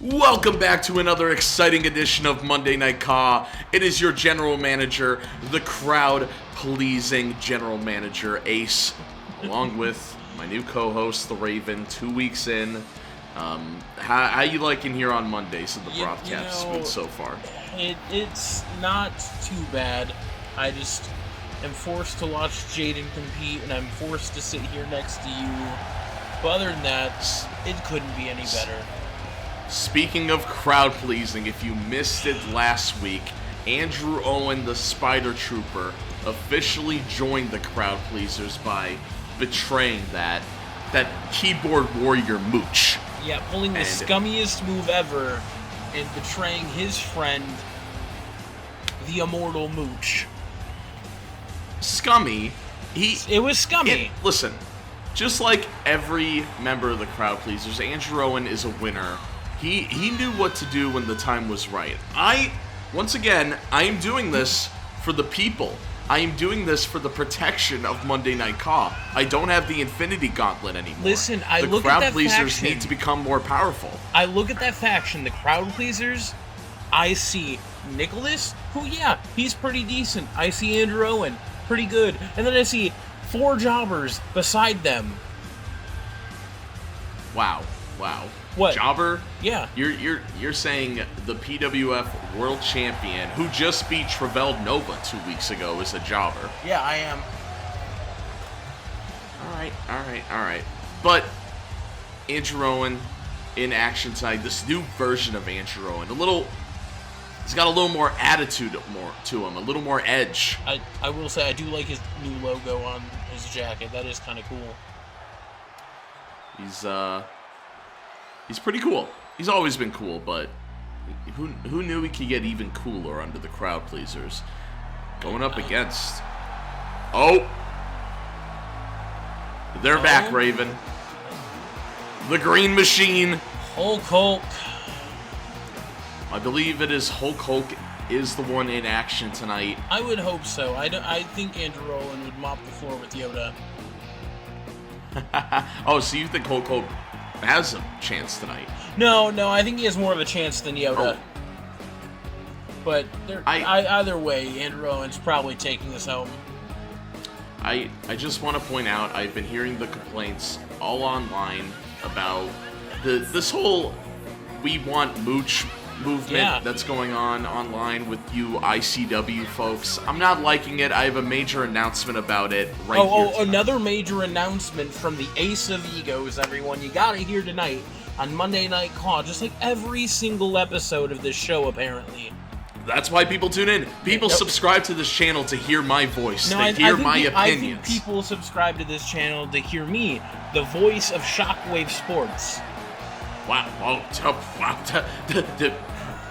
Welcome back to another exciting edition of Monday Night CAW. It is your general manager, the crowd-pleasing general manager, Ace, along with my new co-host, the Raven, 2 weeks in. How you liking here on Mondays of the broadcast been so far? It's not too bad. I just am forced to watch Jaden compete, and I'm forced to sit here next to you. But other than that, it couldn't be any better. Speaking of crowd-pleasing, if you missed it last week, Andrew Owen, the Spider Trooper, officially joined the crowd-pleasers by betraying that keyboard warrior mooch. Yeah, pulling the scummiest move ever and betraying his friend, the immortal mooch. Scummy. It was scummy. Listen, just like every member of the crowd-pleasers, Andrew Owen is a winner. He knew what to do when the time was right. Once again, I am doing this for the people. I am doing this for the protection of Monday Night CAW. I don't have the Infinity Gauntlet anymore. Listen, I look at that faction. The crowd pleasers need to become more powerful. I look at that faction, the crowd pleasers. I see Nicholas, who, yeah, he's pretty decent. I see Andrew Owen, pretty good. And then I see 4 jobbers beside them. Wow. What? Jobber? Yeah. You're saying the PWF World Champion, who just beat Travell Nova 2 weeks ago, is a jobber. Yeah, I am. All right. But Andrew Owen in action tonight, this new version of Andrew Owen, he's got a little more attitude to him, a little more edge. I will say I do like his new logo on his jacket. That is kind of cool. He's pretty cool. He's always been cool, but who knew he could get even cooler under the crowd pleasers? Going up against... Oh! They're back, Raven. The Green Machine. Hulk. I believe it is Hulk is the one in action tonight. I would hope so. I think Andrew Owen would mop the floor with Yoda. Oh, so you think Hulk has a chance tonight? No, I think he has more of a chance than Yoda. Oh. But either way, Andrew Owen's probably taking this home. I just want to point out, I've been hearing the complaints all online about this whole "we want mooch" movement that's going on online with you ICW folks. I'm not liking it. I have a major announcement about it here tonight. Another major announcement from the Ace of Egos, everyone. You gotta hear tonight on Monday Night CAW, just like every single episode of this show, apparently. That's why people tune in. People subscribe to this channel to hear my voice, to hear my opinions. I think people subscribe to this channel to hear me, the voice of Shockwave Sports. Wow.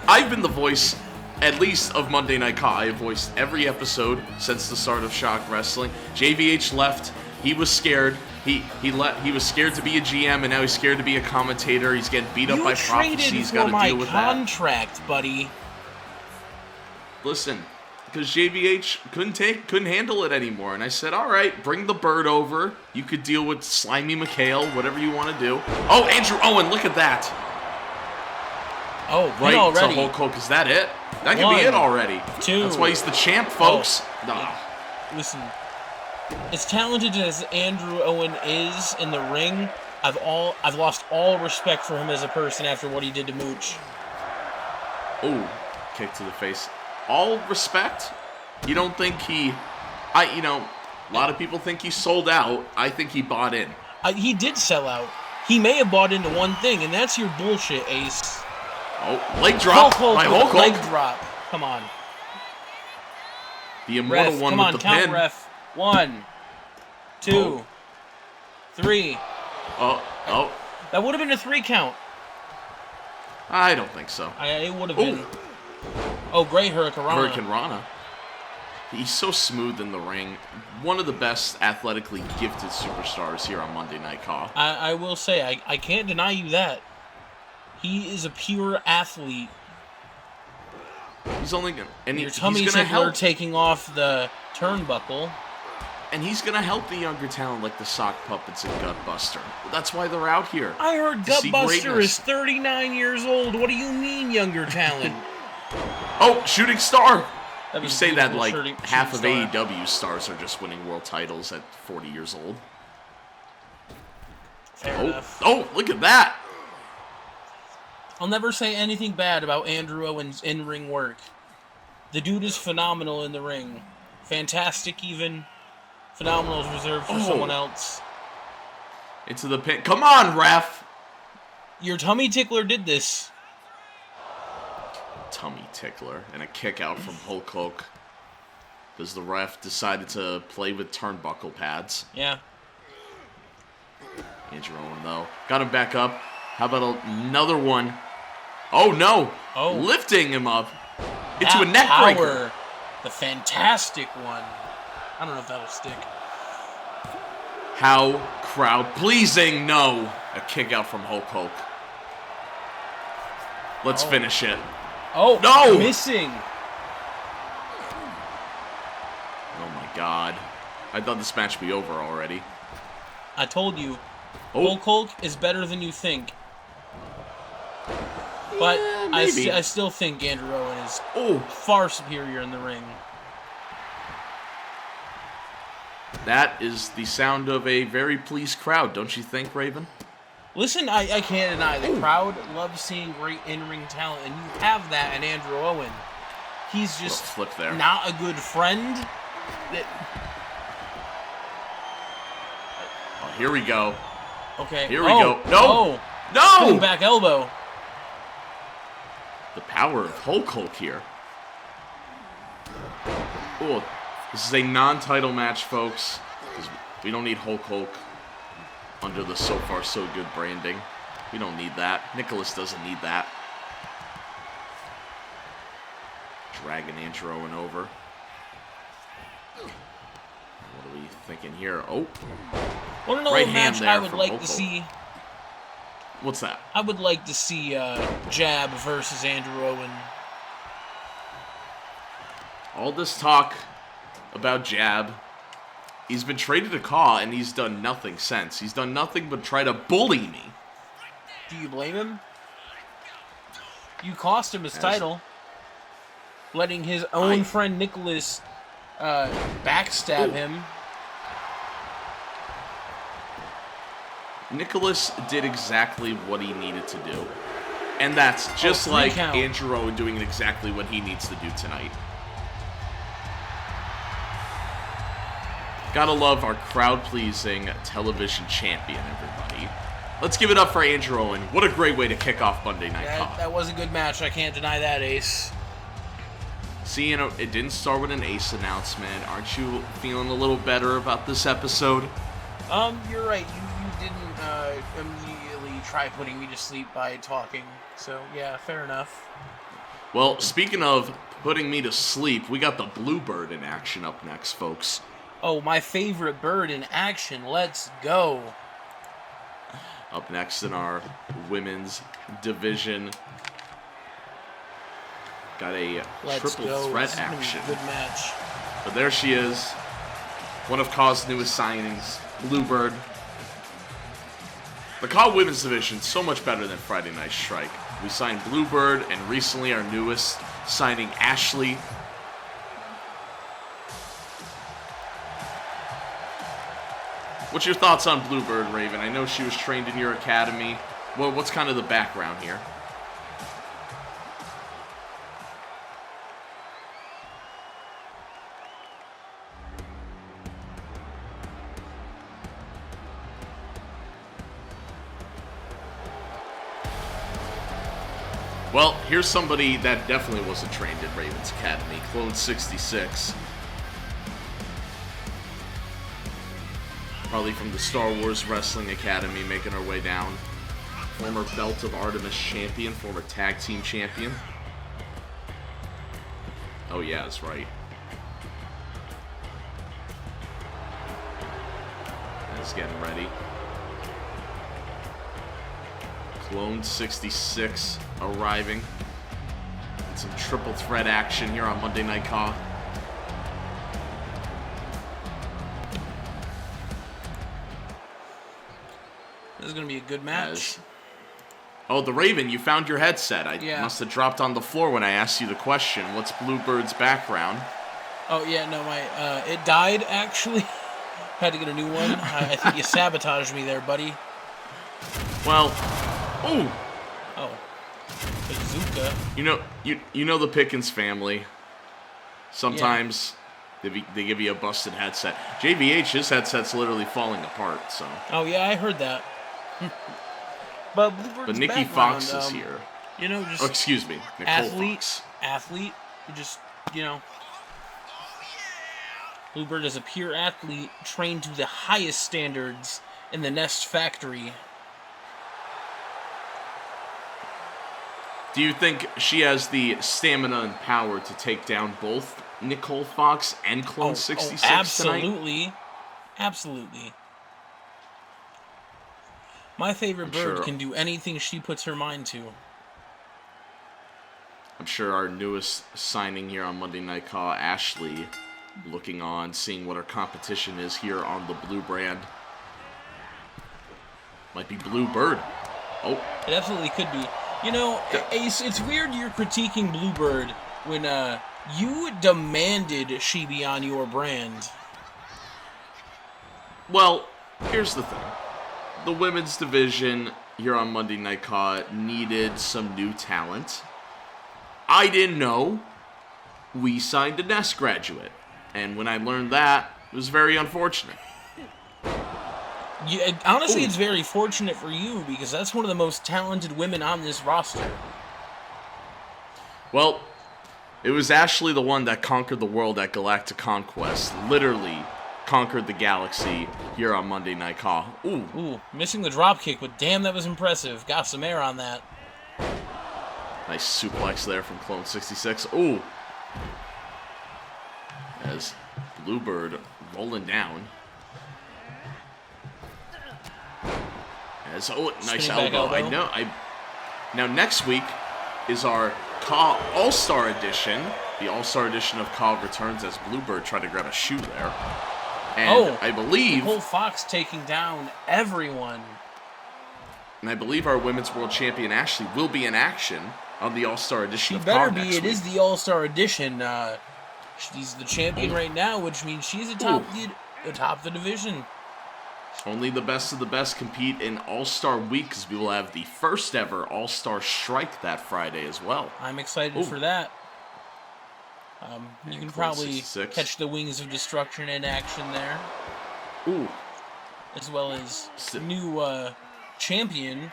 I've been the voice, at least of Monday Night CAW. I have voiced every episode since the start of ShockWrestling. JVH left. He was scared. He was scared to be a GM, and now he's scared to be a commentator. He's getting beat up by Prophecy. He's got to deal with that. You traded for my contract, buddy. Listen, because JVH couldn't handle it anymore, and I said, all right, bring the bird over. You could deal with Slimy McHale, whatever you want to do. Oh, Andrew Owen, look at that. Oh, right already. To Hulk. Is that it? That could be it already. 2. That's why he's the champ, folks. Listen, as talented as Andrew Owen is in the ring, I've lost all respect for him as a person after what he did to Mooch. Oh, kick to the face. All respect? You don't think a lot of people think he sold out. I think he bought in. He did sell out. He may have bought into one thing, and that's your bullshit, Ace. Oh, leg drop by Hulk. Leg drop. Come on. The immortal one with the pin. Count, ref. 1, 2, 3. Oh. That would have been a 3 count. I don't think so. It would have been. Oh, great Hurricane Rana. Hurricane Rana. He's so smooth in the ring. One of the best athletically gifted superstars here on Monday Night CAW. I will say, I can't deny you that. He is a pure athlete. He's only gonna, and your tummy tickler taking off the turnbuckle. And he's going to help the younger talent like the Sock Puppets and Gutbuster. That's why they're out here. I heard to see Gutbuster greatness. is 39 years old. What do you mean, younger talent? Oh, Shooting Star! That You was say that beautiful like shooting half of star. AEW stars are just winning world titles at 40 years old. Fair enough. Oh, look at that! I'll never say anything bad about Andrew Owens' in-ring work. The dude is phenomenal in the ring. Fantastic, even. Phenomenal is reserved for someone else. Into the pin. Come on, ref! Your tummy tickler did this. Tummy tickler and a kick out from Hulk Hogan. Because the ref decided to play with turnbuckle pads. Yeah. Andrew Owen, though. Got him back up. How about another one? Oh, no! Oh. Lifting him up into That a neck power, breaker. the fantastic one. I don't know if that'll stick. How crowd pleasing? No. A kick out from Hulk Hogan. Let's finish it. Oh, no! Missing. Oh my god. I thought this match would be over already. I told you. Oh. Hulk is better than you think. But Yeah, I maybe. still think Andrew Owen is Oh, far superior in the ring. that is the sound of a very pleased crowd, don't you think, Raven? Listen, I can't deny the crowd loves seeing great in-ring talent, and you have that in Andrew Owen. He's just Flip there. not a good friend. Oh, here we go. Okay. Here we go. No! Spinning No! back elbow. The power of Hulk here. Oh, this is a non-title match, folks. 'Cause we don't need Hulk under the So Far So Good branding. We don't need that. Nicholas doesn't need that. Dragging Andrew Owen over. What are we thinking here? Oh, Want to know Right what hand match there I would from like Hulk to Hogan. see? what's that? I would like to see Jab versus Andrew Owen. All this talk about Jab. He's been traded to CAW, and he's done nothing since. He's done nothing but try to bully me. Do you blame him? You cost him his title. Letting his own friend Nicholas backstab him. Nicholas did exactly what he needed to do. And that's just 3 like count. Andrew Owen doing exactly what he needs to do tonight. Gotta love our crowd-pleasing television champion, everybody. Let's give it up for Andrew Owen. What a great way to kick off Monday Night CAW. That was a good match. I can't deny that, Ace. See, you know, it didn't start with an Ace announcement. Aren't you feeling a little better about this episode? You're right. You didn't immediately try putting me to sleep by talking. So, yeah, fair enough. Well, speaking of putting me to sleep, we got the Bluebird in action up next, folks. Oh, my favorite bird in action. Let's go. Up next in our women's division, got a Let's triple go. threat This is gonna be a action. good match. But there she is, one of CAW's newest signings, Bluebird. The CAW women's division is so much better than Friday Night Strike. We signed Bluebird, and recently our newest signing, Ashley. What's your thoughts on Bluebird, Raven? I know she was trained in your academy. Well, what's kind of the background here? Well, here's somebody that definitely wasn't trained in Raven's Academy, Clone 66. Probably from the Star Wars Wrestling Academy, making her way down. Former Belt of Artemis champion, former tag team champion. Oh yeah, that's right. That's getting ready. Clone 66 arriving. And some triple threat action here on Monday Night CAW. This is going to be a good match. Oh, the Raven, you found your headset. I Yeah. must have dropped on the floor when I asked you the question. What's Bluebird's background? Oh, yeah, no, it died, actually. Had to get a new one. I think you sabotaged me there, buddy. Well, ooh. Oh. Bazooka. You know the Pickens family. Sometimes they give you a busted headset. JVH, his headset's literally falling apart, so. Oh, yeah, I heard that. But Nikki Fox is here. You know, just... Oh, excuse me. Nicole Fox. Athlete. Just, Bluebird is a pure athlete trained to the highest standards in the Nest factory. Do you think she has the stamina and power to take down both Nicole Fox and Clone 66 absolutely. tonight? Absolutely. My favorite bird can do anything she puts her mind to. I'm sure our newest signing here on Monday Night CAW, Ashley, looking on, seeing what our competition is here on the Blue brand. Might be Bluebird. Oh. It absolutely could be. Ace, it's weird you're critiquing Bluebird when you demanded she be on your brand. Well, here's the thing. The women's division here on Monday Night CAW needed some new talent. I didn't know we signed a Nest graduate. And when I learned that, it was very unfortunate. Honestly, it's very fortunate for you because that's one of the most talented women on this roster. Well, it was Ashley the one that conquered the world at Galactic Conquest. Literally conquered the galaxy here on Monday Night CAW. Ooh, missing the dropkick, but damn, that was impressive. Got some air on that. Nice suplex there from Clone 66. Ooh. As Bluebird rolling down. As nice elbow. Now next week is our CAW All-Star Edition. The All-Star Edition of CAW returns as Bluebird tried to grab a shoe there. And I believe Nicole Fox taking down everyone. And I believe our Women's World Champion Ashley will be in action on the All-Star Edition of CAW CAW next week. It is the All-Star Edition. She's the champion right now, which means she's atop the division. Only the best of the best compete in All-Star Week because we will have the first ever All-Star Strike that Friday as well. I'm excited for that. You can probably 66. catch the Wings of Destruction in action there. Ooh. As well as new champion,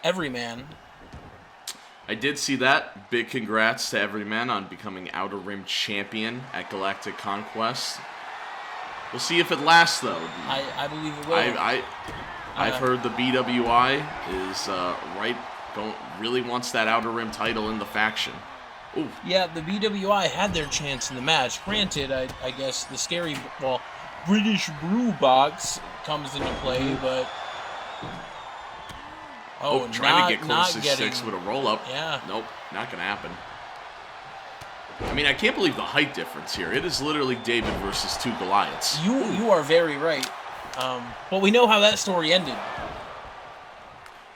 Everyman. I did see that. Big congrats to Everyman on becoming Outer Rim champion at Galactic Conquest. We'll see if it lasts, though. I believe it will. I've heard the BWI is really wants that Outer Rim title in the faction. Ooh. Yeah, the BWI had their chance in the match. Granted, I guess the British Brew Box comes into play, but... trying to get Clone 66 with a roll-up. Yeah. Nope, not going to happen. I mean, I can't believe the height difference here. It is literally David versus two Goliaths. You are very right. But we know how that story ended.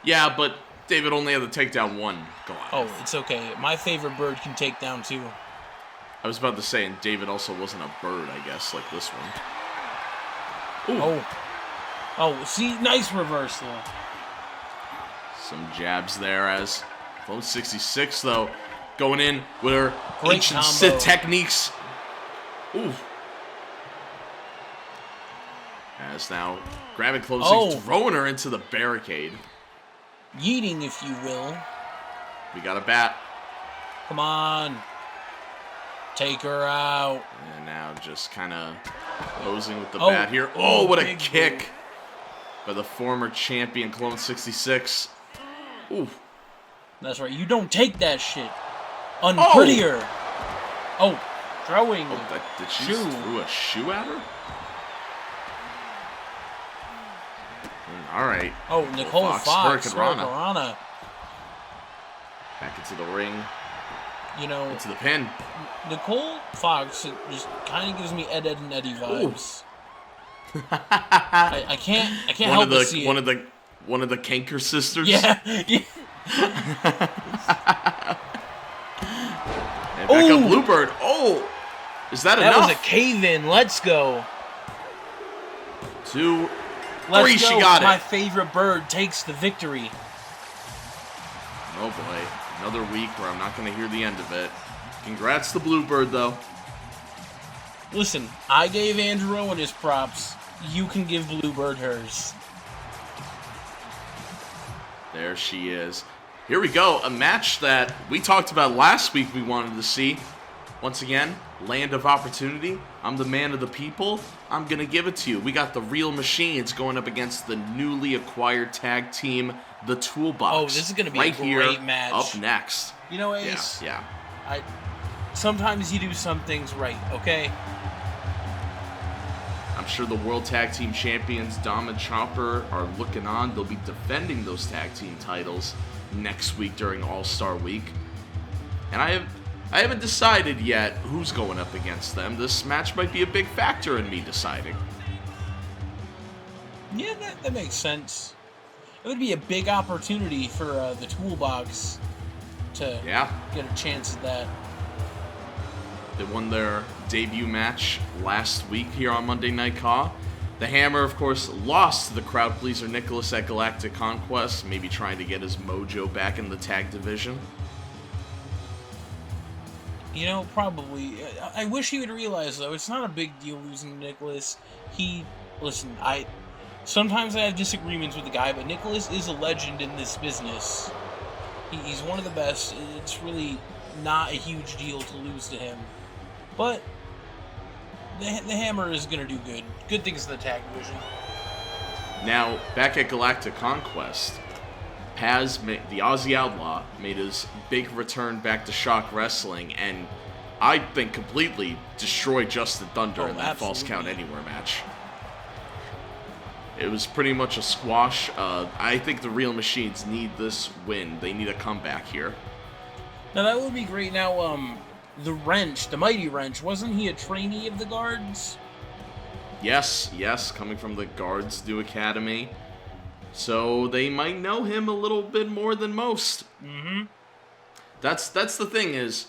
Yeah, but David only had to take down one Goliath. Oh, it's okay. My favorite bird can take down two. I was about to say, and David also wasn't a bird, I guess, like this one. Ooh. Oh, see, nice reversal. Some jabs there as Clone 66, though, going in with her Great ancient combo. Sith techniques. Ooh. As now grabbing Clone 6, throwing her into the barricade. Yeeting, if you will. We got a bat. Come on. Take her out. And now just kind of posing with the bat here. Oh, what a kick by the former champion Clone 66. Ooh. That's right. You don't take that shit. Unprettier. Oh, throwing. Did she just throw a shoe at her? All right. Oh, Nicole Fox. Hurricanrana. Back into the ring. Into the pin. Nicole Fox just kind of gives me Ed and Eddie vibes. I can't help but see it. One of the Kanker sisters? Yeah. Yeah. And back up Bluebird. Oh! Is that enough? That was a cave-in. Let's go. 2, 3, Let's go. she got My it. favorite bird takes the victory. Oh boy, another week where I'm not going to hear the end of it. Congrats to Bluebird, though. Listen, I gave Andrew Owen his props. You can give Bluebird hers. There she is. Here we go, a match that we talked about last week we wanted to see. Once again, land of opportunity. I'm the man of the people. I'm going to give it to you. We got the Real Machines going up against the newly acquired tag team, the Toolbox. Oh, this is going to be right a great here, match. up next. You know, Ace? Yeah. Sometimes you do some things right, okay? I'm sure the World Tag Team Champions, Dom and Chopper, are looking on. They'll be defending those tag team titles next week during All-Star Week. And I haven't decided yet who's going up against them. This match might be a big factor in me deciding. Yeah, that makes sense. It would be a big opportunity for the Toolbox to get a chance at that. They won their debut match last week here on Monday Night CAW. The Hammer, of course, lost to the crowd pleaser Nicholas at Galactic Conquest, maybe trying to get his mojo back in the tag division. You know, probably. I wish he would realize, though, it's not a big deal losing to Nicholas. Listen, sometimes I have disagreements with the guy, but Nicholas is a legend in this business. He's one of the best. It's really not a huge deal to lose to him. But the Hammer is going to do good. Good things in the tag division. Now, back at Galactic Conquest, Paz, the Aussie Outlaw, made his big return back to ShockWrestling, and I think completely destroyed Justin Thunder in that False Count Anywhere match. It was pretty much a squash. I think the Real Machines need this win. They need a comeback here. Now, that would be great. Now, the Wrench, the Mighty Wrench, wasn't he a trainee of the Guards? Yes, coming from the Guards New Academy. So they might know him a little bit more than most. Mm-hmm. That's the thing is,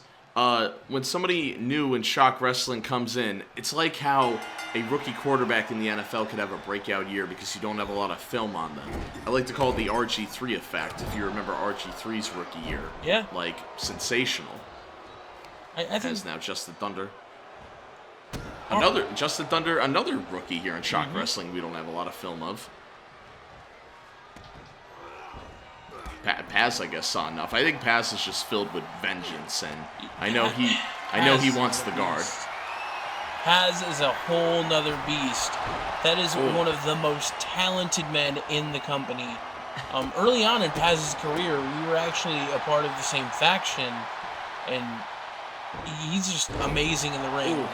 when somebody new in ShockWrestling comes in, it's like how a rookie quarterback in the NFL could have a breakout year because you don't have a lot of film on them. I like to call it the RG3 effect, if you remember RG3's rookie year. Yeah. Like, sensational. I think... As now Justin Thunder. Another rookie here in ShockWrestling we don't have a lot of film of. Paz, I guess, saw enough. I think Paz is just filled with vengeance, and I know he wants the guard. Paz is a whole nother beast. That is one of the most talented men in the company. Early on in Paz's career, we were actually a part of the same faction, and he's just amazing in the ring. Ooh.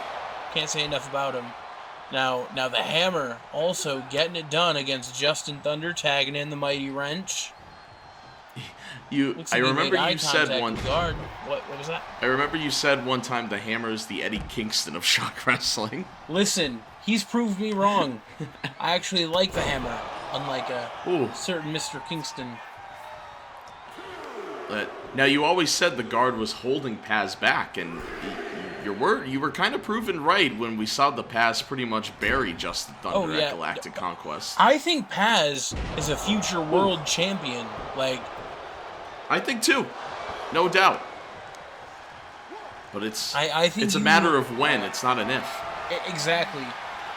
Can't say enough about him. Now the Hammer also getting it done against Justin Thunder, tagging in the Mighty Wrench. I remember you said one. What was that? I remember you said one time the Hammer is the Eddie Kingston of ShockWrestling. Listen, he's proved me wrong. I actually like the Hammer, unlike a certain Mr. Kingston. Now you always said the guard was holding Paz back, and you were kind of proven right when we saw the Paz pretty much bury Justin Thunder at Galactic Conquest. I think Paz is a future world champion. I think too, no doubt. But it's it's a matter of when. It's not an if. Exactly,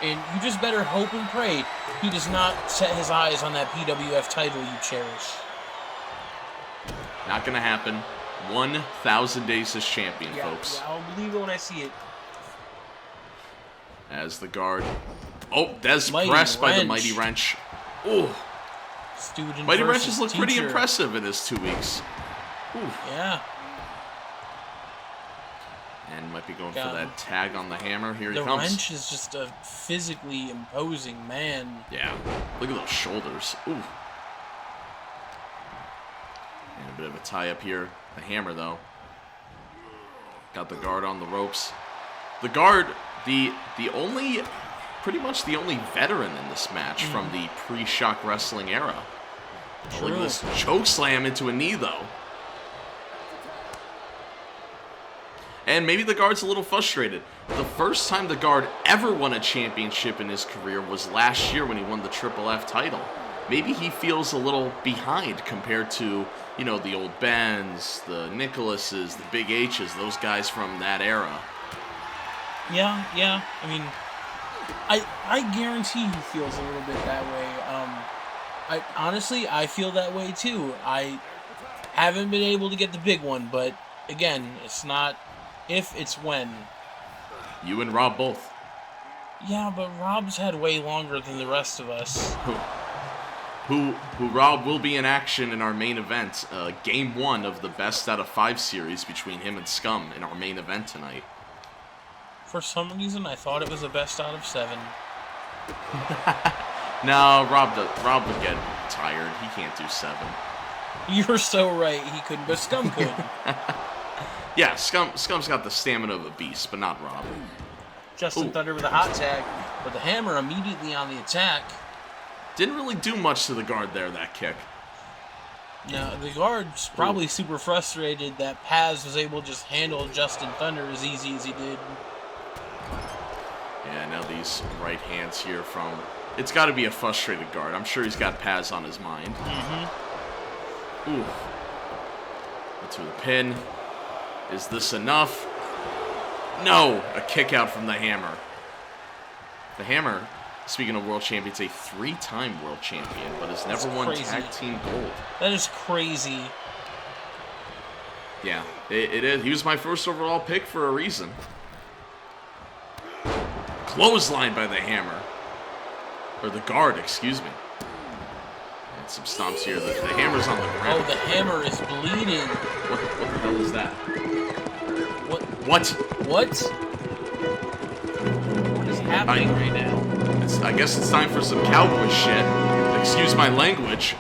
and you just better hope and pray he does not set his eyes on that PWF title you cherish. Not gonna happen. 1,000 days as champion, folks. Yeah, I'll believe it when I see it. As the guard. Oh, Des Mighty pressed by the Wrench. Mighty Wrench. Oh. Student Mighty Wrench versus has looked teacher. pretty impressive in his 2 weeks. Ooh. Yeah. And might be going for that tag on the Hammer. Here he comes. The Wrench is just a physically imposing man. Yeah. Look at those shoulders. Ooh. And a bit of a tie-up here. The Hammer, though. Got the guard on the ropes. The guard, pretty much the only veteran in this match from the pre-ShockWrestling era. Oh, look at this choke slam into a knee, though. And maybe the guard's a little frustrated. The first time the guard ever won a championship in his career was last year when he won the Triple F title. Maybe he feels a little behind compared to, you know, the old Bens, the Nicholases, the Big H's, those guys from that era. Yeah. I mean, I guarantee he feels a little bit that way. I feel that way too. I haven't been able to get the big one, but again, it's not if, it's when. You and Rob both. Yeah, but Rob's had way longer than the rest of us. Who Rob will be in action in our main event, Game 1 of the Best Out of 5 series between him and Scum in our main event tonight. For some reason, I thought it was the Best Out of 7. No, Rob would get tired. He can't do 7. You're so right. He couldn't, but Scum could. Yeah, Scum's got the stamina of a beast, but not Rob. Justin Thunder with a hot tag, but the Hammer immediately on the attack. Didn't really do much to the guard there, that kick. Now, the guard's probably super frustrated that Paz was able to just handle Justin Thunder as easy as he did. Yeah, now these right hands here from... It's got to be a frustrated guard. I'm sure he's got Paz on his mind. Mm-hmm. Ooh. To the pin. Is this enough? No! A kick out from the Hammer. The Hammer, speaking of world champions, a 3-time world champion, but has never won tag team gold. That is crazy. Yeah, it is. He was my first overall pick for a reason. Clothesline by the Hammer. Or the guard, excuse me. And some stomps here. The Hammer's on the ground. Oh, the Hammer is bleeding. What the hell is that? What? What is happening right now? I guess it's time for some cowboy shit. Excuse my language.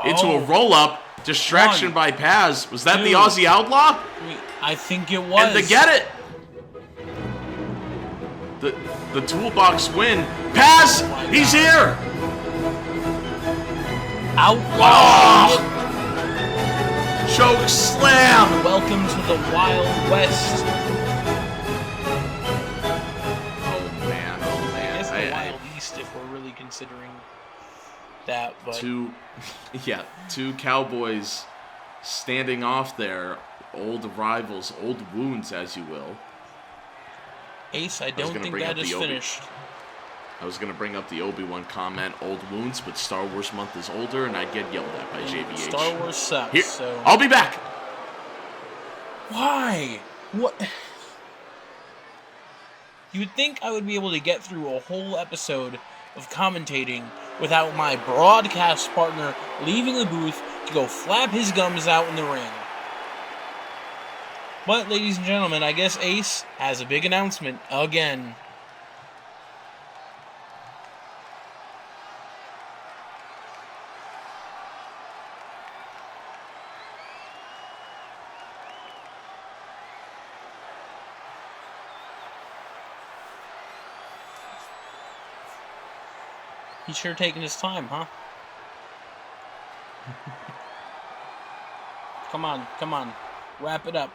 Into a roll-up. Distraction by Paz. Was that the Aussie Outlaw? I think it was. And to get it. The toolbox win. Paz! He's here! Outlaw! Oh! Choke slam! Welcome to the Wild West. Oh man. I guess the Wild East, if we're really considering that. But two cowboys standing off there, old rivals, old wounds, as you will. Ace, I don't think that is finished. I was going to bring up the Obi-Wan comment, old wounds, but Star Wars month is older, and I'd get yelled at by JVH. Star Wars sucks, Here, so... I'll be back! Why? What? You would think I would be able to get through a whole episode of commentating without my broadcast partner leaving the booth to go flap his gums out in the ring. But, ladies and gentlemen, I guess Ace has a big announcement again. He's sure taking his time, huh? Come on. Wrap it up.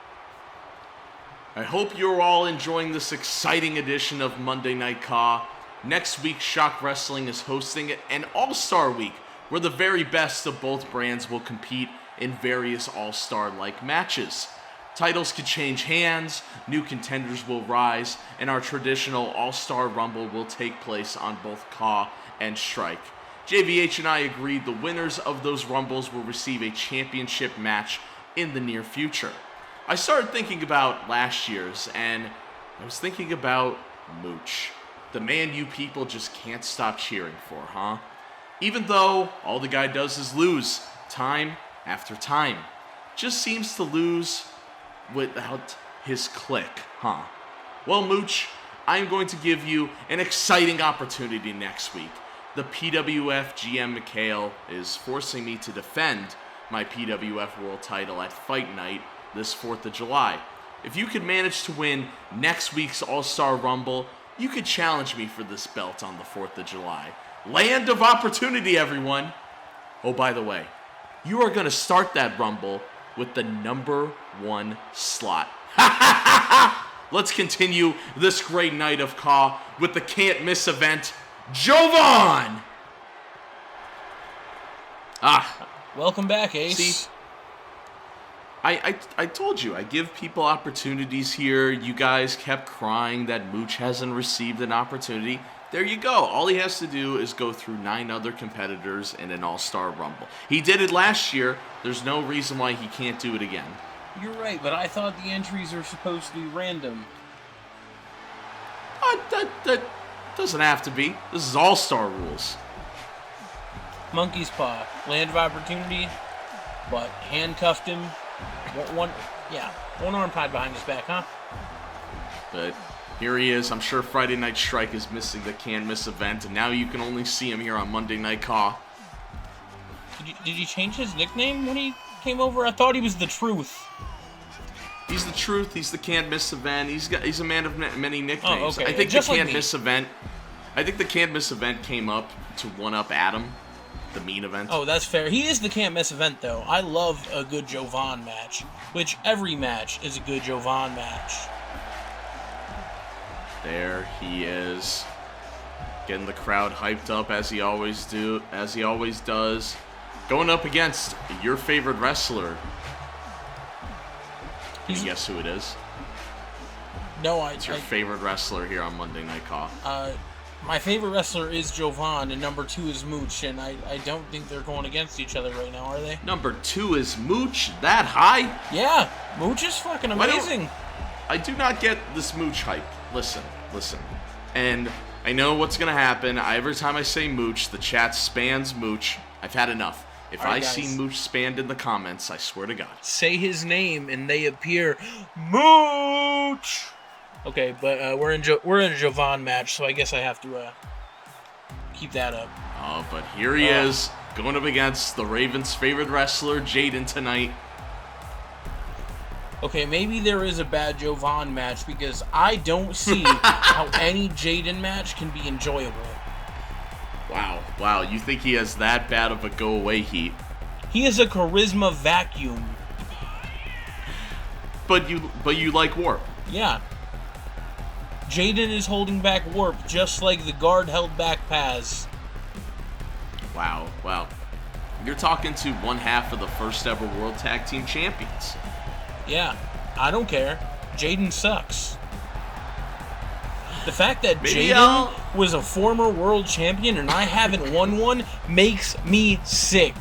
I hope you're all enjoying this exciting edition of Monday Night CAW. Next week, Shock Wrestling is hosting an All-Star Week, where the very best of both brands will compete in various All-Star-like matches. Titles could change hands, new contenders will rise, and our traditional All-Star Rumble will take place on both CAW and Strike. JVH and I agreed the winners of those Rumbles will receive a championship match in the near future. I started thinking about last year's, and I was thinking about Mooch. The man you people just can't stop cheering for, huh? Even though all the guy does is lose, time after time. Just seems to lose without his click, huh? Well, Mooch, I'm going to give you an exciting opportunity next week. The PWF GM McHale is forcing me to defend my PWF World title at Fight Night this 4th of July. If you could manage to win next week's All-Star Rumble, you could challenge me for this belt on the 4th of July. Land of opportunity, everyone. Oh, by the way, you are going to start that Rumble with the number 1 slot. Let's continue this great night of CAW with the can't miss event, Jovan! Welcome back, Ace. See, I told you, I give people opportunities here. You guys kept crying that Mooch hasn't received an opportunity. There you go. All he has to do is go through 9 other competitors in an all-star Rumble. He did it last year. There's no reason why he can't do it again. You're right, but I thought the entries are supposed to be random. That doesn't have to be. This is all-star rules. Monkey's Paw, land of opportunity, but handcuffed him. One arm tied behind his back, huh? But here he is. I'm sure Friday Night Strike is missing the can't miss event, and now you can only see him here on Monday Night CAW. Did he change his nickname when he came over? I thought he was the Truth. He's the Truth. He's the can't miss event. He's a man of many nicknames. Oh, okay. I think Just the like can't me. miss event. I think the can't miss event came up to one up Adam, the mean event. Oh, that's fair. He is the can't miss event, though. I love a good Jovan match, which every match is a good Jovan match. There he is, getting the crowd hyped up as he always does. Going up against your favorite wrestler. Can you guess who it is? No, It's your favorite wrestler here on Monday Night CAW. My favorite wrestler is Jovan, and number 2 is Mooch, and I don't think they're going against each other right now, are they? Number 2 is Mooch, that high? Yeah, Mooch is fucking amazing. I do not get this Mooch hype. Listen. And I know what's going to happen. Every time I say Mooch, the chat spans Mooch. I've had enough. If All right, I see guys. Mooch spanned in the comments, I swear to God. Say his name, and they appear. Mooch! Okay, but we're in a Jovan match, so I guess I have to keep that up. Oh, but here he is, going up against the Ravens' favorite wrestler, Jaden, tonight. Okay, maybe there is a bad Jovan match, because I don't see how any Jaden match can be enjoyable. Wow, you think he has that bad of a go-away heat? He is a charisma vacuum. But you like Warp. Yeah. Jaden is holding back Warp, just like the guard held back Paz. Wow. You're talking to one half of the first ever World Tag Team Champions. Yeah, I don't care. Jaden sucks. The fact that Jaden was a former world champion and I haven't won one makes me sick.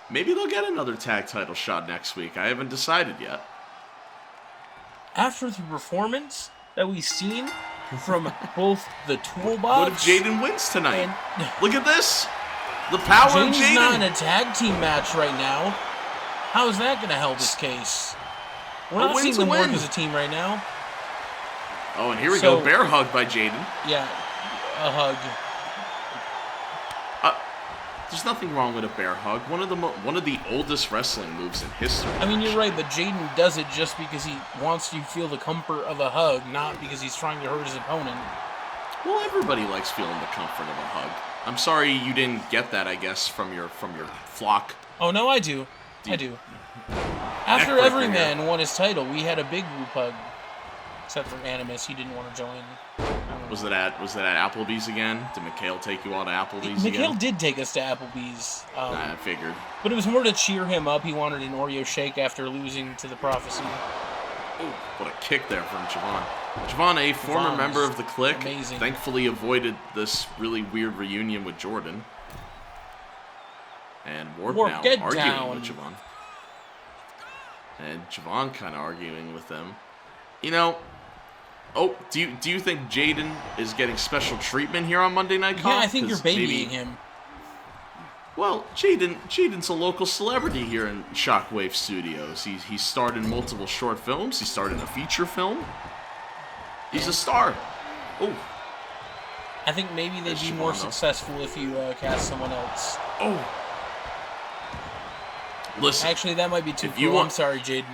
Maybe they'll get another tag title shot next week. I haven't decided yet. After the performance that we've seen from both the Toolbox... What if Jaden wins tonight? Look at this! The power of Jaden! Jaden's not in a tag team match right now. How is that going to help his case? We're not seeing them work as a team right now. Oh, and here we go. Bear hug by Jaden. Yeah, a hug. There's nothing wrong with a bear hug. One of the oldest wrestling moves in history. I mean, you're right, but Jaden does it just because he wants you to feel the comfort of a hug, not because he's trying to hurt his opponent. Well, everybody likes feeling the comfort of a hug. I'm sorry you didn't get that, I guess, from your flock. Oh no, I do. I do. After every man won his title, we had a big group hug. Except for Animus, he didn't want to join. Was that at Applebee's again? Did Mikhail take you all to Applebee's again? Mikhail did take us to Applebee's. I figured. But it was more to cheer him up. He wanted an Oreo shake after losing to the Prophecy. Ooh, what a kick there from Javon. Javon, a former member of the Clique, thankfully avoided this really weird reunion with Jordan. And Warp now arguing with Javon. And Javon kind of arguing with them. You know... Oh, do you think Jaden is getting special treatment here on Monday Night CAW? Yeah, I think you're babying him. Well, Jaden's a local celebrity here in Shockwave Studios. He starred in multiple short films. He starred in a feature film. He's a star. Oh. I think maybe they'd be more successful if you cast someone else. Oh. Listen. Actually, that might be too cool. I'm sorry, Jaden.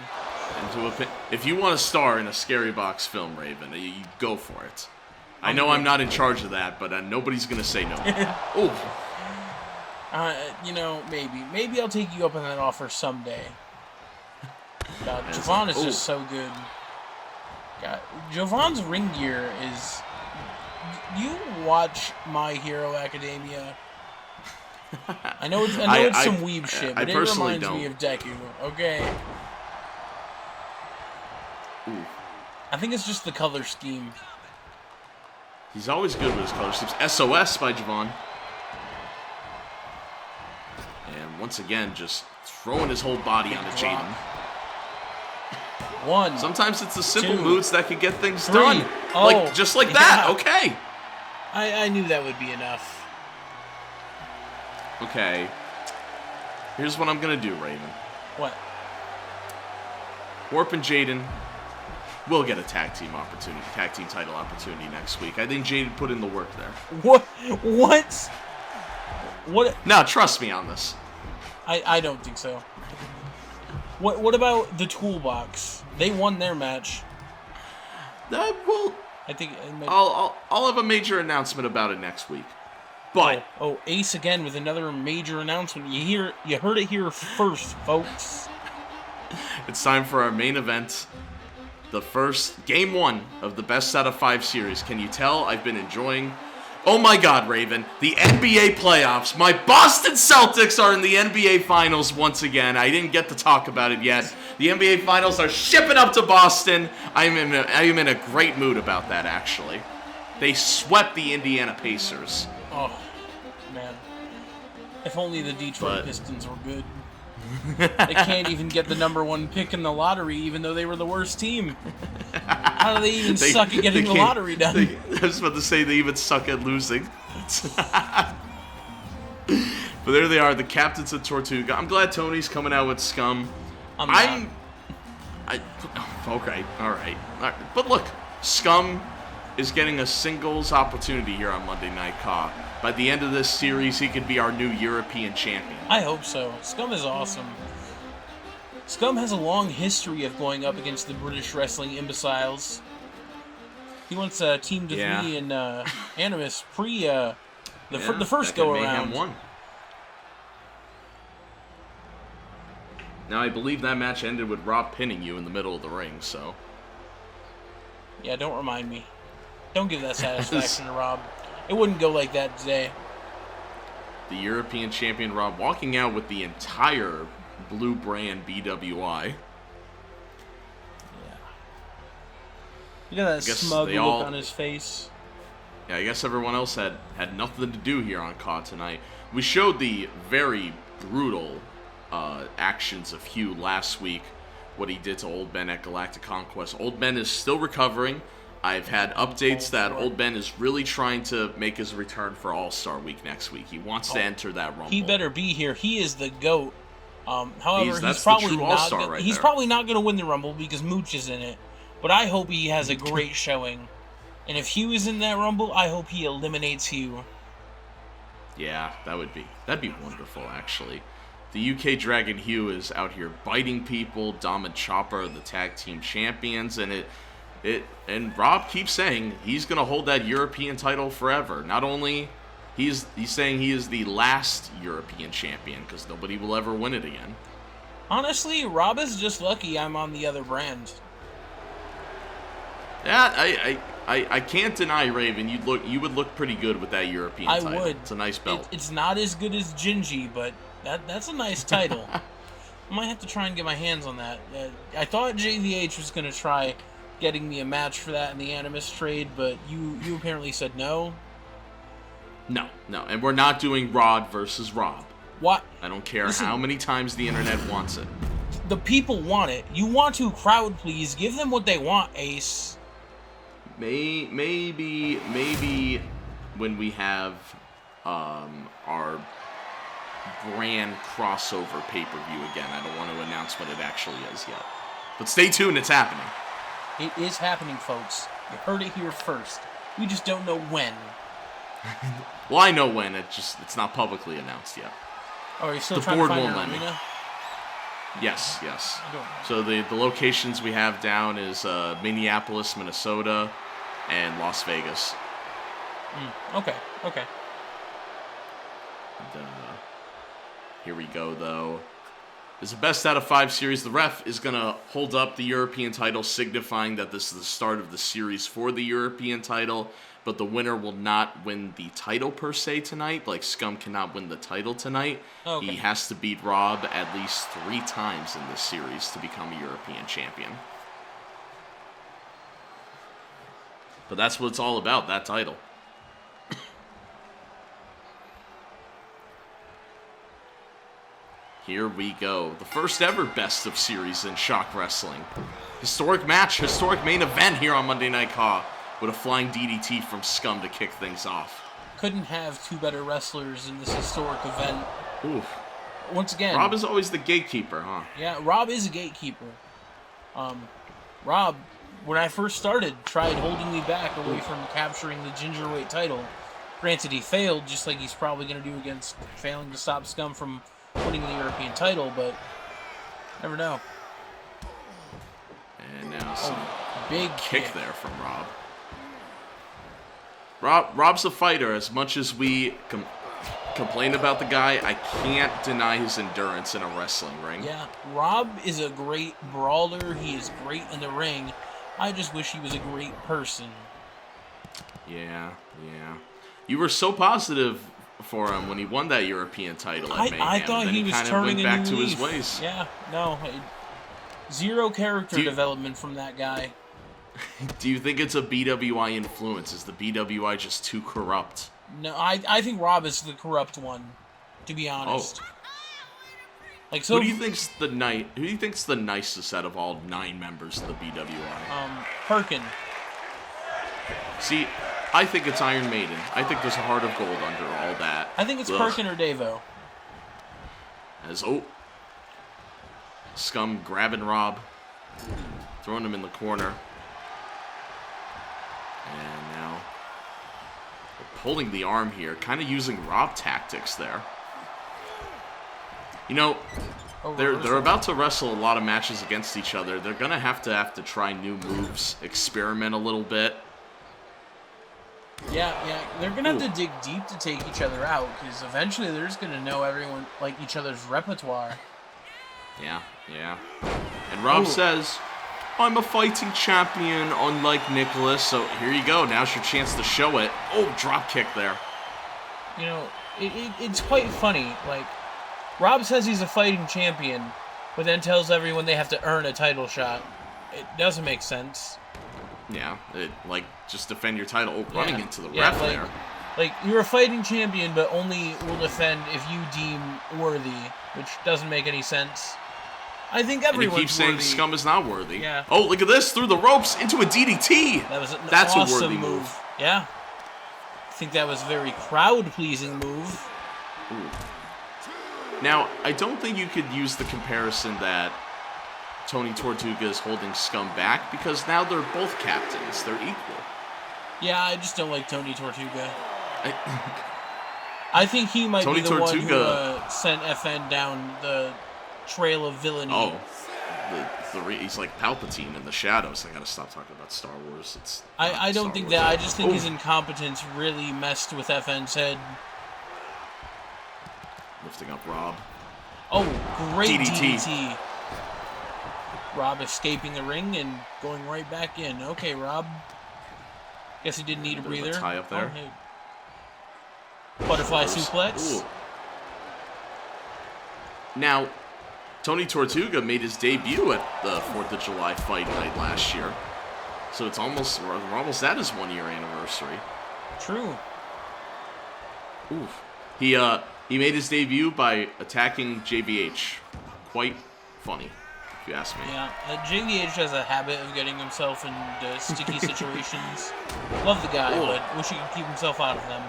If you want to star in a Scary Box film, Raven, you go for it. I know I'm not in charge of that, but nobody's going to say no. Oh. Maybe I'll take you up on that offer someday. God, Javon is just so good. God, Javon's ring gear is. You watch My Hero Academia. I know it's some weeb shit, but it reminds me of Deku. Okay. Ooh. I think it's just the color scheme. He's always good with his color schemes. SOS by Javon. And once again, just throwing his whole body onto Jaden. One. Sometimes it's the simple two, moves that can get things three. done. Oh, just like that. Okay. I knew that would be enough. Okay. Here's what I'm going to do, Raven. What? Warp and Jaden will get a tag team title opportunity next week. I think Jaden put in the work there. What? No, trust me on this. I don't think so. What about the Toolbox? They won their match. Well, I think I'll have a major announcement about it next week. But Ace again with another major announcement. You heard it here first, folks. It's time for our main event. The first game 1 of the best out of 5 series. Can you tell I've been enjoying? Oh my God, Raven, the NBA playoffs. My Boston Celtics are in the NBA Finals once again. I didn't get to talk about it yet. The NBA Finals are shipping up to Boston. I am in a great mood about that, actually. They swept the Indiana Pacers. Oh, man. If only the Detroit Pistons were good. They can't even get the #1 pick in the lottery, even though they were the worst team. How do they even suck at getting the lottery done? I was about to say they even suck at losing. But there they are, the captains of Tortuga. I'm glad Tony's coming out with Scum. Okay, all right. But look, Scum is getting a singles opportunity here on Monday Night CAW. By the end of this series, he could be our new European champion. I hope so. Scum is awesome. Scum has a long history of going up against the British wrestling imbeciles. He once teamed with me and Animus the first go-around. Won. Now, I believe that match ended with Rob pinning you in the middle of the ring, so... Yeah, don't remind me. Don't give that satisfaction to Rob. It wouldn't go like that today. The European champion Rob walking out with the entire blue brand BWI. Yeah. Look at that smug look on his face. Yeah, I guess everyone else had nothing to do here on CAW tonight. We showed the very brutal actions of Hugh last week, what he did to Old Ben at Galactic Conquest. Old Ben is still recovering. I've had updates that Old Ben is really trying to make his return for All-Star Week next week. He wants to enter that Rumble. He better be here. He is the GOAT. However, he's probably not going to win the Rumble because Mooch is in it. But I hope he has a great showing. And if Hugh is in that Rumble, I hope he eliminates Hugh. Yeah, that'd be wonderful, actually. The UK Dragon Hugh is out here biting people. Dom and Chopper are the tag team champions, and and Rob keeps saying he's gonna hold that European title forever. Not only he's saying he is the last European champion because nobody will ever win it again. Honestly, Rob is just lucky I'm on the other brand. Yeah, I can't deny, Raven. You would look pretty good with that European title. I would. It's a nice belt. It's not as good as Gingy, but that's a nice title. I might have to try and get my hands on that. I thought JVH was gonna try getting me a match for that in the Animus trade, but you apparently said no. No, and we're not doing Rod versus Rob. What? I don't care how many times the internet wants it. The people want it. You want to crowd please. Give them what they want, Ace. Maybe when we have our brand crossover pay-per-view again. I don't want to announce what it actually is yet. But stay tuned, it's happening. It is happening, folks. You heard it here first. We just don't know when. Well, I know when. It's not publicly announced yet. Oh, are you still trying to find an arena? Yes. So the locations we have down is Minneapolis, Minnesota, and Las Vegas. Okay. Here we go, though. It's a best out of 5 series. The ref is going to hold up the European title, signifying that this is the start of the series for the European title, but the winner will not win the title per se tonight. Like, Scum cannot win the title tonight. Okay. He has to beat Rob at least 3 times in this series to become a European champion. But that's what it's all about, that title. Here we go. The first ever best of series in Shock Wrestling. Historic match, historic main event here on Monday Night CAW with a flying DDT from Scum to kick things off. Couldn't have 2 better wrestlers in this historic event. Oof. Once again, Rob is always the gatekeeper, huh? Yeah, Rob is a gatekeeper. Rob, when I first started, tried holding me back away from capturing the Gingerweight title. Granted, he failed, just like he's probably going to do against failing to stop Scum from winning the European title, but never know. And now some big kick there from Rob. Rob's a fighter. As much as we complain about the guy, I can't deny his endurance in a wrestling ring. Yeah, Rob is a great brawler. He is great in the ring. I just wish he was a great person. Yeah. You were so positive for him when he won that European title at Mayhem. I thought he was kind of turning went back a to new his leaf. ways. Yeah, no. Zero character development from that guy. Do you think it's a BWI influence? Is the BWI just too corrupt? No, I think Rob is the corrupt one, to be honest. Oh. Like, so Who do you think's the nicest out of all 9 members of the BWI? Perkin. See, I think it's Iron Maiden. I think there's a heart of gold under all that. I think it's Perkin or Davo. Scum grabbing Rob, throwing him in the corner. And now pulling the arm here, kind of using Rob tactics there. You know, they're about to wrestle a lot of matches against each other. They're gonna have to try new moves, experiment a little bit. Yeah, they're gonna have to dig deep to take each other out, because eventually they're just gonna know everyone, like, each other's repertoire. Yeah. And Rob says, I'm a fighting champion, unlike Nicholas. So here you go. Now's your chance to show it. Oh, drop kick there. You know, it's quite funny. Like, Rob says he's a fighting champion, but then tells everyone they have to earn a title shot. It doesn't make sense. Yeah, just defend your title. Oh, running into the ref there. Like, you're a fighting champion, but only will defend if you deem worthy, which doesn't make any sense. I think everyone's worthy. And he keeps saying Scum is not worthy. Yeah. Oh, look at this. Through the ropes into a DDT. That was That's awesome a worthy move. Yeah. I think that was a very crowd-pleasing move. Ooh. Now, I don't think you could use the comparison that Tony Tortuga is holding Scum back, because now they're both captains. They're equal. Yeah, I just don't like Tony Tortuga. I think he might be the Tortuga, one who sent FN down the trail of villainy. Oh, he's like Palpatine in the shadows. I gotta stop talking about Star Wars. I don't think that. I just think his incompetence really messed with FN's head. Lifting up Rob. Oh, great DDT. Rob escaping the ring and going right back in. Okay, Rob. Guess he didn't need a breather. Tie up there. Oh, hey. Butterfly suplex. Ooh. Now, Tony Tortuga made his debut at the 4th of July Fight Night last year. So we're almost at his 1-year anniversary. True. Oof. He made his debut by attacking JVH. Quite funny, if you ask me. Yeah, JVH has a habit of getting himself into sticky situations. Love the guy, but wish he could keep himself out of them.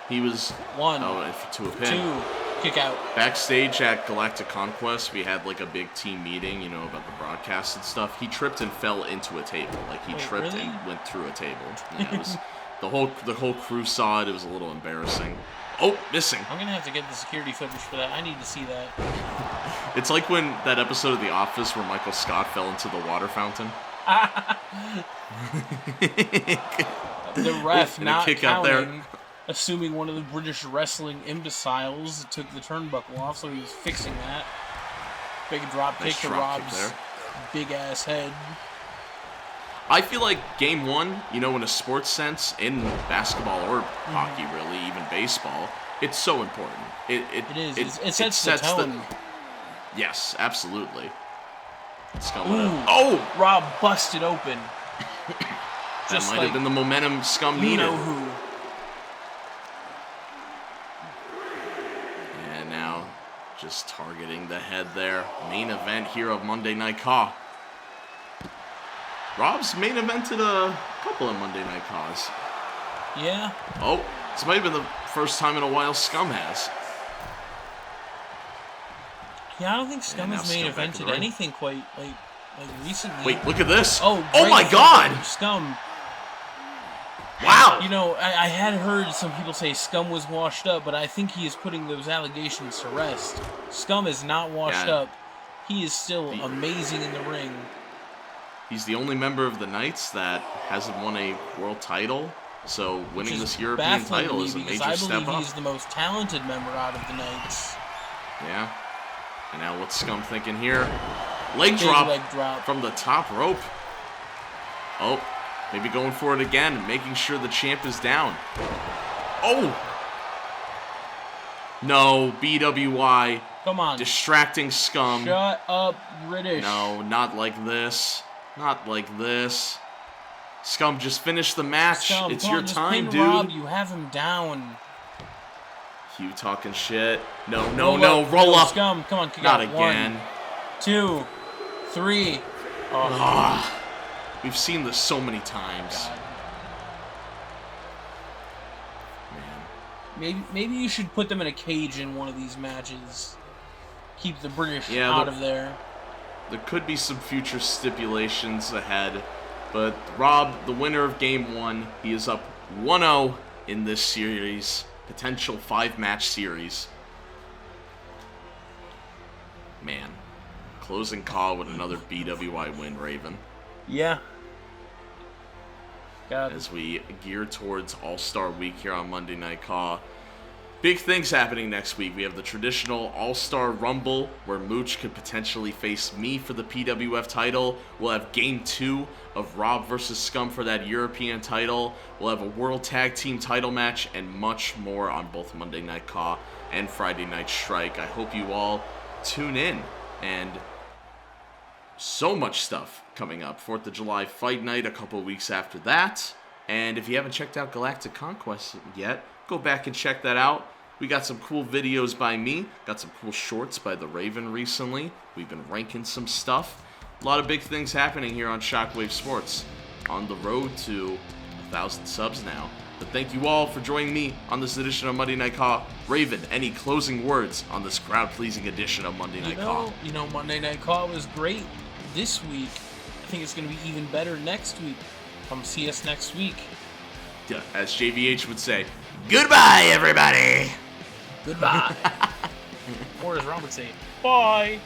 He was 1. To a pin. 2. Kick out. Backstage at Galactic Conquest, we had like a big team meeting, about the broadcast and stuff. He tripped and fell into a table. Like he tripped really? and went through a table. Yeah, it was the whole crew saw it. It was a little embarrassing. Oh, missing. I'm gonna have to get the security footage for that. I need to see that. It's like when that episode of The Office where Michael Scott fell into the water fountain. The ref not kick counting. out there. assuming one of the British wrestling imbeciles took the turnbuckle off, so he was fixing that. Big drop kick to Rob's big-ass head. I feel like game one, in a sports sense, in basketball or hockey, really, even baseball, it's so important. It is. It sets the tone. Yes, absolutely. Oh! Rob busted open. That might have been the momentum Scum needed. You know who. And now, just targeting the head there. Main event here of Monday Night CAW. Rob's main evented a couple of Monday Night CAWs. Yeah. Oh, this might have been the first time in a while Scum has. Yeah, I don't think Scum has main evented anything quite like recently. Wait, look at this. Oh my God! Scum. Wow. I had heard some people say Scum was washed up, but I think he is putting those allegations to rest. Scum is not washed up. He is still amazing in the ring. He's the only member of the Knights that hasn't won a world title, so winning this European title is a major step up. I believe he's the most talented member out of the Knights. Yeah. And now what's Scum thinking here? Leg drop from the top rope. Oh, maybe going for it again, making sure the champ is down. Oh! No, BWI. Come on. Distracting Scum. Shut up, British. No, not like this. Not like this. Scum, just finish the match. Scum, it's your time, dude. Rob, you have him down. You talking shit. No. Roll up. Scum, come on, kick Not out. again. 1, 2, 3. We've seen this so many times. God. Man. Maybe you should put them in a cage in one of these matches. Keep the British out of there. There could be some future stipulations ahead, but Rob, the winner of Game 1, he is up 1-0 in this series, potential 5-match series. Man, closing call with another BWI win, Raven. Yeah. God. As we gear towards All-Star Week here on Monday Night CAW. Big things happening next week. We have the traditional All-Star Rumble, where Mooch could potentially face me for the PWF title. We'll have Game 2 of Rob versus Scum for that European title. We'll have a World Tag Team title match and much more on both Monday Night CAW and Friday Night Strike. I hope you all tune in. And so much stuff coming up. 4th of July Fight Night a couple weeks after that. And if you haven't checked out Galactic Conquest yet, go back and check that out. We got some cool videos by me. Got some cool shorts by the Raven recently. We've been ranking some stuff. A lot of big things happening here on Shockwave Sports. On the road to 1,000 subs now. But thank you all for joining me on this edition of Monday Night CAW. Raven, any closing words on this crowd-pleasing edition of Monday Night CAW? Monday Night CAW was great this week. I think it's going to be even better next week. Come see us next week. Yeah, as JVH would say, goodbye, everybody! Goodbye. Or as Ron would say, bye!